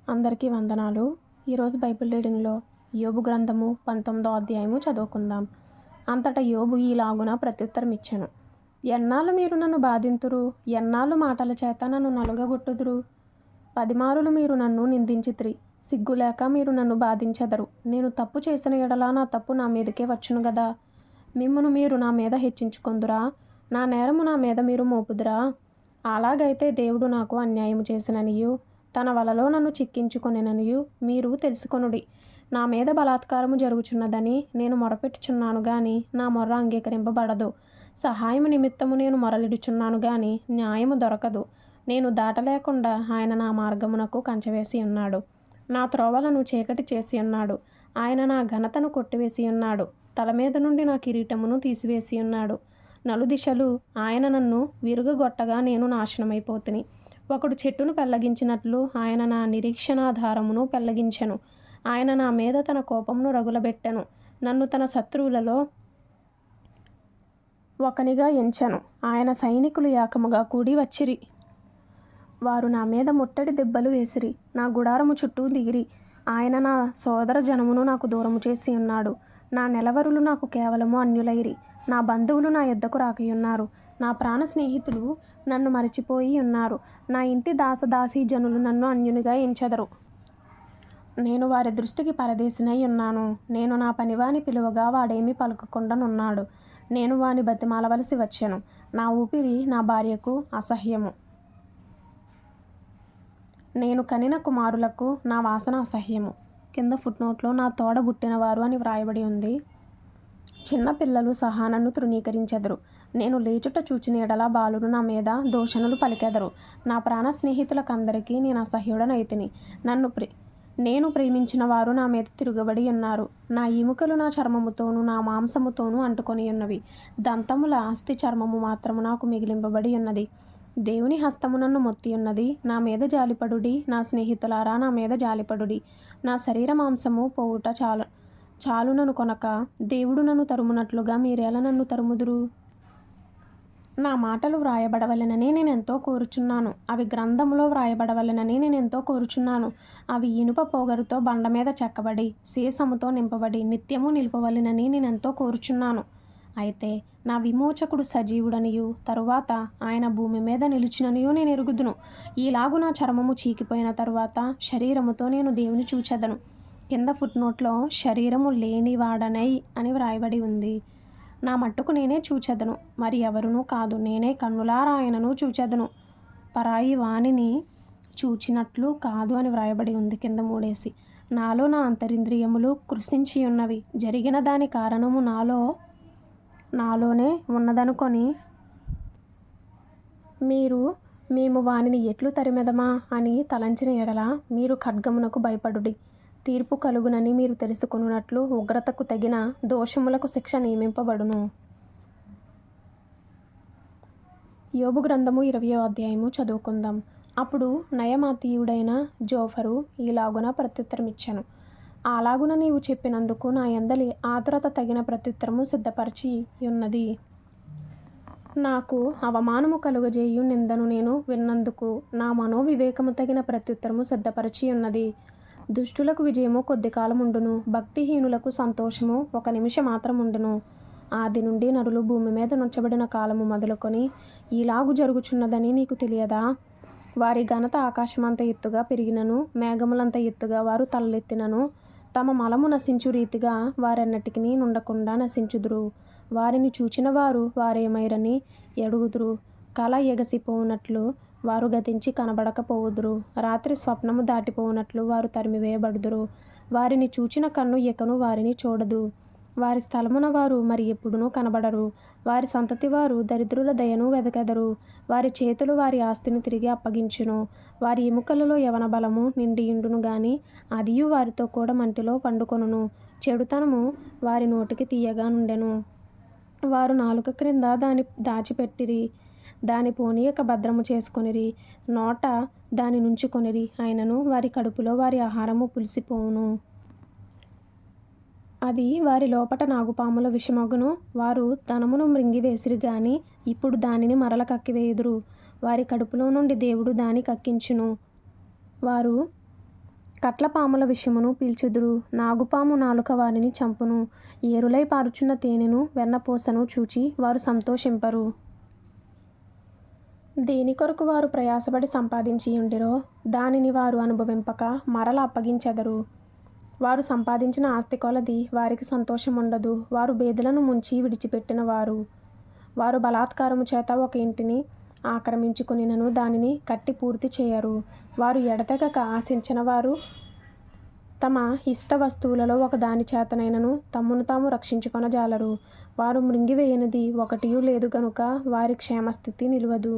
అందరికీ వందనాలు. ఈరోజు బైబిల్ రీడింగ్లో యోబు గ్రంథము 19వ అధ్యాయము చదువుకుందాం. అంతటా యోబు ఈలాగున ప్రత్యుత్తరం ఇచ్చెను. ఎన్నాళ్ళు మీరు నన్ను బాధింతురు? ఎన్నాళ్ళు మాటల చేత నన్ను నలుగగొట్టుదురు? 10 మారులు మీరు నన్ను నిందించితిరి. సిగ్గులేక మీరు నన్ను బాధించెదరు. నేను తప్పు చేసిన ఎడల నా తప్పు నా మీదకే వచ్చును గదా. మిమ్మును మీరు నా మీద హెచ్చించుకొందురా? నా నేరము నా మీద మీరు మోపుదురా? అలాగైతే దేవుడు నాకు అన్యాయము చేసిననియు తన వలలో నన్ను చిక్కించుకొనెననియు మీరు తెలుసుకొనుడి. నా మీద బలాత్కారము జరుగుచున్నదని నేను మొరపెట్టుచున్నాను గాని నా మొర్ర అంగీకరింపబడదు. సహాయము నిమిత్తము నేను మొరలిడుచున్నాను గాని న్యాయము దొరకదు. నేను దాటలేకుండా ఆయన నా మార్గమునకు కంచెవేసి ఉన్నాడు. నా త్రోవలను చీకటి చేసి ఉన్నాడు. ఆయన నా ఘనతను కొట్టివేసి ఉన్నాడు. తల మీద నుండి నా కిరీటమును తీసివేసి ఉన్నాడు. నలుదిశలు ఆయన నన్ను విరుగగొట్టగా నేను నాశనమైపోతిని. ఒకడు చెట్టును పెళ్లగించినట్లు ఆయన నా నిరీక్షణాధారమును పెళ్లగించెను. ఆయన నా మీద తన కోపమును రగులబెట్టెను. నన్ను తన శత్రువులలో ఒకనిగా ఎంచెను. ఆయన సైనికులు ఏకముగా కూడి వచ్చిరి. వారు నా మీద ముట్టడి దెబ్బలు వేసిరి. నా గుడారము చుట్టూ దిగిరి. ఆయన నా సోదర జనమును నాకు దూరము చేసి ఉన్నాడు. నా నెలవరులు నాకు కేవలము అన్యులైరి. నా బంధువులు నా యొద్దకు రాకయున్నారు. నా ప్రాణ స్నేహితులు నన్ను మరచిపోయి ఉన్నారు. నా ఇంటి దాసదాసీ జనులు నన్ను అన్యునిగా ఎంచెదరు. నేను వారి దృష్టికి పరదేశినై ఉన్నాను. నేను నా పనివాని పిలువగా వాడేమీ పలుకకుండానున్నాడు. నేను వాని బతిమాలవలసి వచ్చెను. నా ఊపిరి నా భార్యకు అసహ్యము. నేను కనిన కుమారులకు నా వాసన అసహ్యము. కింద ఫుట్నోట్లో నా తోడ బుట్టినవారు అని వ్రాయబడి ఉంది. చిన్న పిల్లలు సహా నన్ను తృణీకరించెదరు. నేను లేచుట చూచిన ఎడల బాలురు నా మీద దూషణలు పలికెదరు. నా ప్రాణ స్నేహితులకందరికీ నేను అసహ్యుడనైతిని. నేను ప్రేమించిన వారు నా మీద తిరుగబడి ఉన్నారు. నా ఎముకలు నా చర్మముతోనూ నా మాంసముతోనూ అంటుకొని ఉన్నవి. దంతముల అస్థి చర్మము మాత్రము నాకు మిగిలింపబడి ఉన్నది. దేవుని హస్తము నన్ను మొత్తి ఉన్నది. నా మీద జాలిపడుడి. నా స్నేహితులారా నా మీద జాలిపడుడి. నా శరీర మాంసము పోవుట చాలునను కొనక దేవుడు నన్ను తరుమునట్లుగా మీరెలా నన్ను తరుముదురు? నా మాటలు వ్రాయబడవలెనని నేనెంతో కోరుచున్నాను. అవి గ్రంథములో వ్రాయబడవలెనని నేనెంతో కోరుచున్నాను. అవి ఇనుప పోగరుతో బండ మీద చెక్కబడి సీసముతో నింపబడి నిత్యము నిలుపవలెనని నేనెంతో కోరుచున్నాను. అయితే నా విమోచకుడు సజీవుడనియు తరువాత ఆయన భూమి మీద నిలిచిననియు నేను ఎరుగుదును. ఈలాగు నా చర్మము చీకిపోయిన తరువాత శరీరముతో నేను దేవుని చూచెదను. కింద ఫుట్నోట్లో శరీరము లేనివాడనై అని వ్రాయబడి ఉంది. నా మట్టుకు నేనే చూచెదను, మరి ఎవరునూ కాదు. నేనే కన్నులారా ఆయనను చూచెదను, పరాయి వానిని చూచినట్లు కాదు అని వ్రాయబడి ఉంది కింద 3 నాలో నా అంతరింద్రియములు కృషించి ఉన్నవి. జరిగిన దాని కారణము నాలోనే ఉన్నదనుకొని మేము వానిని ఎట్లు తరిమెదమా అని తలంచిన ఎడల మీరు ఖడ్గమునకు భయపడుడి. తీర్పు కలుగునని మీరు తెలుసుకొనున్నట్లు ఉగ్రతకు తగిన దోషములకు శిక్ష నియమింపబడును. యోబు గ్రంథము 20వ అధ్యాయము చదువుకుందాం. అప్పుడు నయమాతీయుడైన జోఫరు ఈలాగున ప్రత్యుత్తరమిచ్చెను. అలాగున నీవు చెప్పినందుకు నా యందలి ఆతురత తగిన ప్రత్యుత్తరము సిద్ధపరచి ఉన్నది. నాకు అవమానము కలుగజేయు నిందను నేను విన్నందుకు నా మనోవివేకము తగిన ప్రత్యుత్తరము సిద్ధపరచి ఉన్నది. దుష్టులకు విజయము కొద్ది కాలముండును. భక్తిహీనులకు సంతోషము ఒక నిమిషం మాత్రముండును. ఆది నుండి నరులు భూమి మీద నుంచబడిన కాలము మొదలుకొని ఈలాగు జరుగుచున్నదని నీకు తెలియదా? వారి ఘనత ఆకాశమంత ఎత్తుగా పెరిగినను మేఘములంత ఎత్తుగా వారు తలలెత్తినను తమ మలము నశించు రీతిగా వారెన్నటికి నుండకుండా నశించుదురు. వారిని చూచిన వారు వారేమైరని ఎడుగుదురు. కల ఎగసిపోవునట్లు వారు గతించి కనబడకపోవుదురు. రాత్రి స్వప్నము దాటిపోవునట్లు వారు తరిమివేయబడుదురు. వారిని చూచిన కన్ను ఎకను వారిని చూడదు. వారి స్థలమున వారు మరి ఎప్పుడునూ కనబడరు. వారి సంతతి వారు దరిద్రుల దయను వెదకెదరు. వారి చేతులు వారి ఆస్తిని తిరిగి అప్పగించును. వారి ఎముకలలో యవన బలము నిండియుండును గాని అదియు వారితో కూడా మంటిలో పండుకొనును. చెడుతనము వారి నోటికి తీయగా నుండెను. వారు నాలుక క్రింద దాని దాచిపెట్టిరి. దాని పోనీయక భద్రము చేసుకొనిరి. నోట దాని నుంచుకొనిరి. అయినను వారి కడుపులో వారి ఆహారము పులిసిపోవును. అది వారి లోపట నాగుపాముల విషమగును. వారు ధనమును మృంగివేసిరి గాని ఇప్పుడు దానిని మరల కక్కివేయుదురు. వారి కడుపులో నుండి దేవుడు దాని కక్కించును. వారు కట్లపాముల విషమును పీల్చుదురు, నాగుపాము నాలుక వారిని చంపును. ఏరులై పారుచున్న తేనెను వెన్నపూసను చూచి వారు సంతోషింపరు. దేని కొరకు వారు ప్రయాసపడి సంపాదించి ఉండిరో దానిని వారు అనుభవింపక మరల అప్పగించెదరు. వారు సంపాదించిన ఆస్తి కొలది వారికి సంతోషముండదు. వారు బేదలను ముంచి విడిచిపెట్టిన వారు. వారు బలాత్కారము చేత ఒక ఇంటిని ఆక్రమించుకొనినను దానిని కట్టి పూర్తి చేయరు. వారు ఎడతెగక ఆశించిన వారు తమ ఇష్ట వస్తువులలో ఒక దాని చేతనైనను తమ్మును తాము రక్షించుకొనజాలరు. వారు మృంగివేయనిది ఒకటియూ లేదు గనుక వారి క్షేమస్థితి నిలువదు.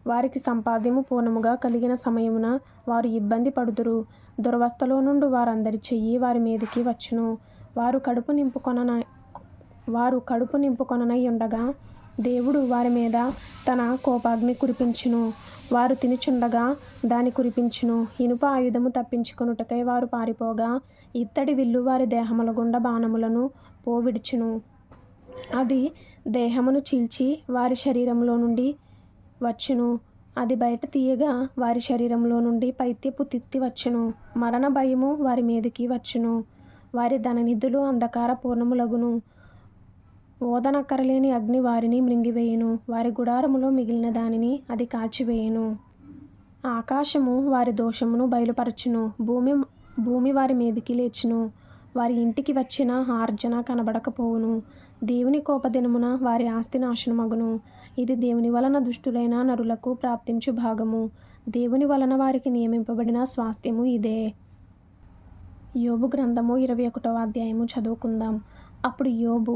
వారికి సంపాద్యము పూర్ణముగా కలిగిన సమయమున వారు ఇబ్బంది పడుదురు. దురవస్థలో నుండి వారందరి చెయ్యి వారి మీదికి వచ్చును. వారు కడుపు నింపుకొననై ఉండగా దేవుడు వారి మీద తన కోపాగ్ని కురిపించును. వారు తినుచుండగా దాని కురిపించును. ఇనుప ఆయుధము తప్పించుకొనుటకై వారు పారిపోగా ఇత్తడి విల్లు వారి దేహముల గుండా బాణములను పోవిడుచును. అది దేహమును చీల్చి వారి శరీరంలో నుండి వచ్చును. అది బయట తీయగా వారి శరీరంలో నుండి పైత్యపు తిత్తి వచ్చును. మరణ భయము వారి మీదికి వచ్చును. వారి ధననిధులు అంధకార పూర్ణములగును. ఓదనక్కరలేని అగ్ని వారిని మృంగివేయును. వారి గుడారములో మిగిలిన దానిని అది కాల్చివేయును. ఆకాశము వారి దోషమును బయలుపరచును. భూమి వారి మీదికి లేచును. వారి ఇంటికి వచ్చిన ఆర్జన కనబడకపోవును. దేవుని కోపదినమున వారి ఆస్తి నాశనమగును. ఇది దేవుని వలన దుష్టులైన నరులకు ప్రాప్తించు భాగము. దేవుని వలన వారికి నియమింపబడిన స్వాస్థ్యము ఇదే. యోబు గ్రంథము 21వ అధ్యాయము చదువుకుందాం. అప్పుడు యోబు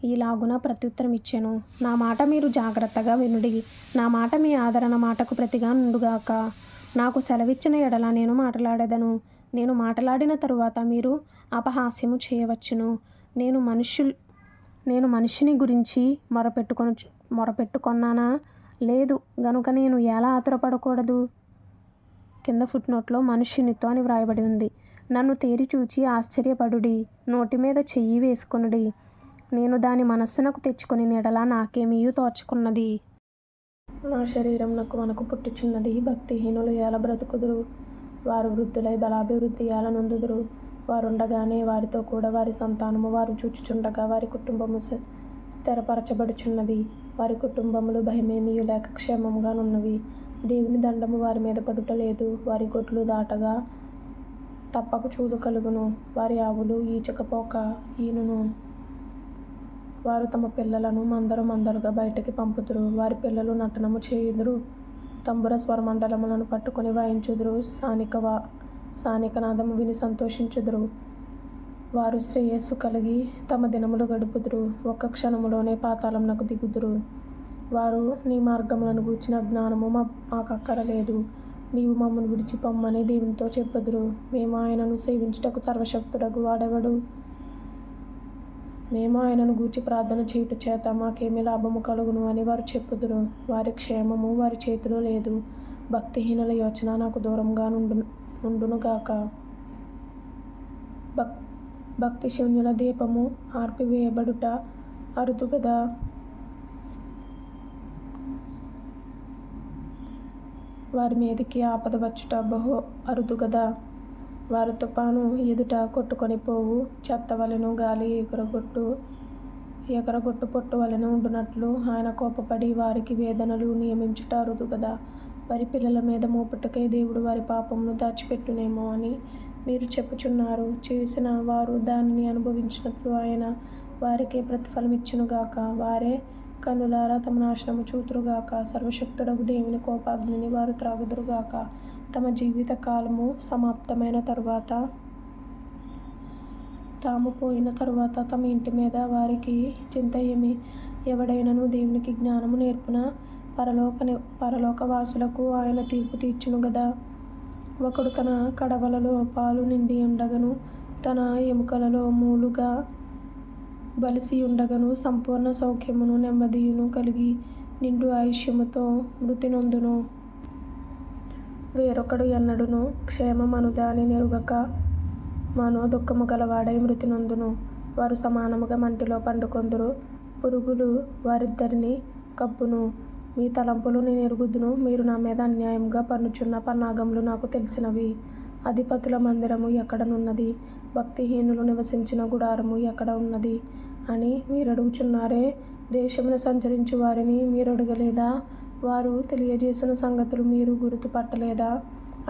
ఈలాగున ప్రత్యుత్తరం ఇచ్చెను. నా మాట మీరు జాగ్రత్తగా వినుడి. నా మాట మీ ఆదరణ మాటకు ప్రతిగా నుండుగాక. నాకు సెలవిచ్చిన ఎడల నేను మాట్లాడెదను. నేను మాట్లాడిన తరువాత మీరు అపహాస్యము చేయవచ్చును. నేను మనిషిని గురించి మొరపెట్టుకొన్నానా? లేదు గనుక నేను ఎలా ఆతురపడకూడదు? కింద ఫుట్నోట్లో మనుష్యునితో అని వ్రాయబడి ఉంది. నన్ను తేరి చూచి ఆశ్చర్యపడుడి. నోటి మీద చెయ్యి వేసుకొనుడి. నేను దాని మనస్సునకు తెచ్చుకొని ఎడల నాకేమీయూ తోచుకున్నది. నా శరీరం నాకు వణకు పుట్టుచున్నది. భక్తిహీనులు ఎలా బ్రతుకుదురు? వారు వృద్ధులై బలాభివృద్ధి ఎలా నొందుదురు? వారుండగానే వారితో కూడా వారి సంతానము వారు చూచుచుండగా వారి కుటుంబము స్థిరపరచబడుచున్నది. వారి కుటుంబములు భయమేమీయూ లేక క్షేమముగానున్నవి. దేవుని దండము వారి మీద పడుట లేదు. వారి గొడ్లు దాటగా తప్పక చూడు కలుగును. వారి ఆవులు ఈచకపోక ఈనును. వారు తమ పిల్లలను మందరుగా బయటికి పంపుదురు. వారి పిల్లలు నటనము చేయుదురు. తంబుర స్వరమండలములను పట్టుకొని వాయించుదురు. సానికనాదము విని సంతోషించుదురు. వారు శ్రేయస్సు కలిగి తమ దినములు గడుపుదురు. ఒక్క క్షణములోనే పాతాళమునకు దిగుదురు. వారు నీ మార్గములను గూర్చిన జ్ఞానము మాకక్కరలేదు. నీవు మమ్మను విడిచి పొమ్మని దేవునితో చెప్పుదురు. మేము ఆయనను సేవించుటకు సర్వశక్తుడగు వాడెవడు? మేము ఆయనను గూర్చి ప్రార్థన చేయుట చేత మాకేమీ లాభము కలుగును అని వారు చెప్పుదురు. వారి క్షేమము వారి చేతిలో లేదు. భక్తిహీనుల యోచన నాకు దూరంగా ఉండునుగాక. భక్తి శూన్యుల దీపము ఆర్పివేయబడుట అరుదు గదా. వారి మీదికి ఆపద వచ్చుట బహు అరుదు గదా. వారు తుఫాను ఎదుట కొట్టుకొని పోవు చెత్త వలెను గాలి ఎగరగొట్టు పొట్టు వలెను ఉండునట్లు ఆయన కోపపడి వారికి వేదనలు నియమించుట అరుదు గదా. వారి పిల్లల మీద మోపుటకై దేవుడు వారి పాపమును దాచిపెట్టునేమో అని మీరు చెప్పుచున్నారు. చేసిన వారు దానిని అనుభవించినట్లు ఆయన వారికే ప్రతిఫలమిచ్చునుగాక. వారే కన్నులారా తమ నాశనము చూతురుగాక. సర్వశక్తుడగు దేవుని కోపాగ్నిని వారు త్రాగుదురుగాక. తమ జీవిత కాలము సమాప్తమైన తరువాత తాము పోయిన తరువాత తమ ఇంటి మీద వారికి చింత ఏమి? ఎవడైనను దేవునికి జ్ఞానము నేర్పున పరలోకవాసులకు ఆయన తీర్పు తీర్చును గదా. ఒకడు తన కడవలలో పాలు నిండి ఉండగను తన ఎముకలలో మూలుగా బలిసి ఉండగను సంపూర్ణ సౌఖ్యమును నెమ్మదియును కలిగి నిండు ఆయుష్యముతో మృతి నొందును. వేరొకడు ఎన్నడును క్షేమమను దాని నెరుగక మనోదుఃఖము గలవాడై మృతి నొందును. వారు సమానముగా మంటిలో పండుకొందురు. పురుగులు వారిద్దరిని కప్పును. మీ తలంపులు నేను ఎరుగుదును. మీరు నా మీద అన్యాయముగా పన్నుచున్న పన్నాగములు నాకు తెలిసినవి. అధిపతుల మందిరము ఎక్కడనున్నది? భక్తిహీనులు నివసించిన గుడారము ఎక్కడ ఉన్నది అని మీరడుగుచున్నారే. దేశమున సంచరించు వారిని మీరడగలేదా? వారు తెలియజేసిన సంగతులు మీరు గుర్తుపట్టలేదా?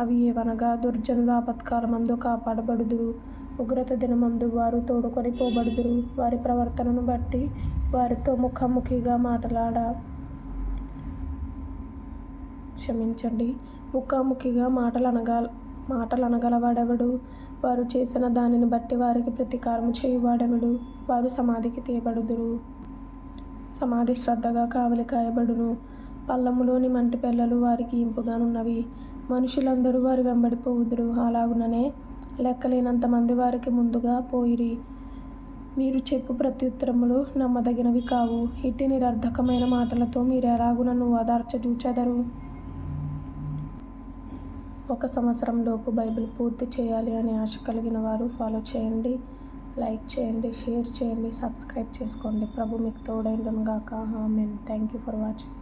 అవి ఏవనగా, దుర్జనులు ఆపత్కాలమందు కాపాడబడుదురు, ఉగ్రత దినమందు వారు తోడుకొని పోబడుదురు. వారి ప్రవర్తనను బట్టి వారితో ముఖాముఖిగా మాటలనగలవాడెవడు? వారు చేసిన దానిని బట్టి వారికి ప్రతీకారము చేయువాడెవడు? వారు సమాధికి తీయబడుదురు, సమాధి శ్రద్ధగా కావలి కాయబడును. పల్లములోని మంటి పెళ్ళలు వారికి ఇంపుగానున్నవి, మనుషులందరూ వారి వెంబడి పోవుదురు. అలాగుననే లెక్కలేనంత మంది వారికి ముందుగా పోయిరి. మీరు చెప్పు ప్రత్యుత్తరములు నమ్మదగినవి కావు. ఇట్టి నిరర్థకమైన మాటలతో మీరెలాగు నన్ను ఓదార్చజూచెదరు? 1 సంవత్సరంలోపు బైబిల్ పూర్తి చేయాలి అనే ఆశ కలిగిన వారు ఫాలో చేయండి, లైక్ చేయండి, షేర్ చేయండి, సబ్స్క్రైబ్ చేసుకోండి. ప్రభు మీకు తోడైండును గాక. Amen. Thank you for watching.